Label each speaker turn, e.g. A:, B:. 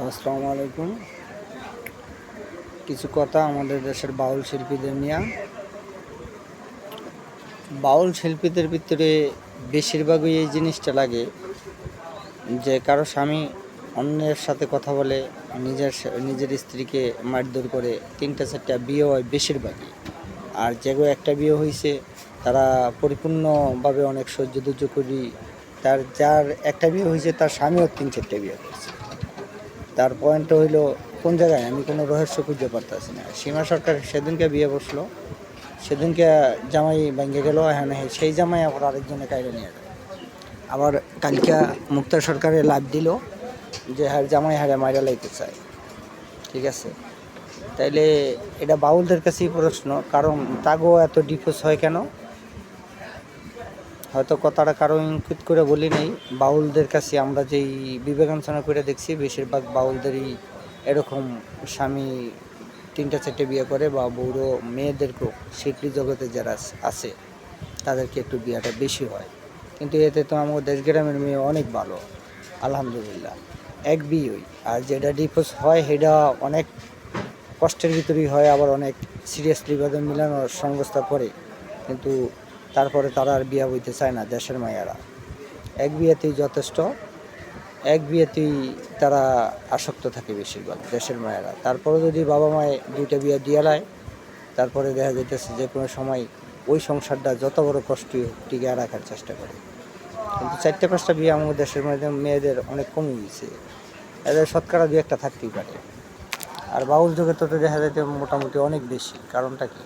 A: আসসালামু আলাইকুম। কিছু কথা আমাদের দেশের বাউল শিল্পীদের নিয়ে। বাউল শিল্পীদের ভিতরে বেশিরভাগই এই জিনিসটা লাগে যে কারো স্বামী অন্যের সাথে কথা বলে, নিজের স্ত্রীকে মারধর করে, 3-4টা বিয়ে হয় বেশিরভাগই। আর যেগো একটা বিয়ে হয়েছে তারা পরিপূর্ণভাবে অনেক সহ্য করি। যার একটা বিয়ে হয়েছে তার স্বামীও 3-4টা বিয়ে করছে। তার পয়েন্ট হইলো কোন জায়গায় আমি কোনো রহস্য খুঁজে পারতেছি না। সীমা সরকার সেদিনকে বিয়ে বসলো, সেদিনকে জামাই ভেঙে গেল, হ্যাঁ সেই জামাই আবার আরেকজনে কাইরে নিয়ে গেল। আবার কালকে মুক্তা সরকারে লাভ দিল যে হ্যাঁ জামাই হারে মাইরা লাইতে চায়। ঠিক আছে, তাইলে এটা বাউলদের কাছেই প্রশ্ন, কারণ তাগো এত ডিফোর্স হয় কেন? হয়তো কথাটা কারো ইঙ্কিত করে বলি নেই। বাউলদের কাছে আমরা যেই বিবেচনা করে দেখছি, বেশিরভাগ বাউলদেরই এরকম স্বামী 3-4টে বিয়ে করে, বা বউরো মেয়েদেরকেও শিল্পী জগতে যারা আছে তাদেরকে একটু বিয়েটা বেশি হয়। কিন্তু এতে তো আমাদের দেশ গ্রামের মেয়ে অনেক ভালো, আলহামদুলিল্লাহ, এক বিয়েই। আর যেটা ডিভোর্স হয় সেটা অনেক কষ্টের ভিতরেই হয়, আবার অনেক সিরিয়াসলিভাবে মিলানোর সংস্থা করে, কিন্তু তারপরে তারা আর বিয়া বইতে চায় না। দেশের মায়েরা এক বিয়েতেই যথেষ্ট, এক বিয়েতেই তারা আসক্ত থাকে বেশিরভাগ দেশের মায়েরা। তারপরে যদি বাবা মায়ে 2টা বিয়ে দিয়ে দেয়, তারপরে দেখা যাইতেছে যে কোনো সময় ওই সংসারটা যত বড় কষ্টই হোক টিকিয়ে রাখার চেষ্টা করে। কিন্তু 4-5টা বিয়ে আমাদের দেশের মেয়েদের অনেক কমে গেছে, এদের শতকরা 2-1টা থাকতেই পারে। আর বাউল জগতে তো দেখা যাইতে মোটামুটি অনেক বেশি। কারণটা কি?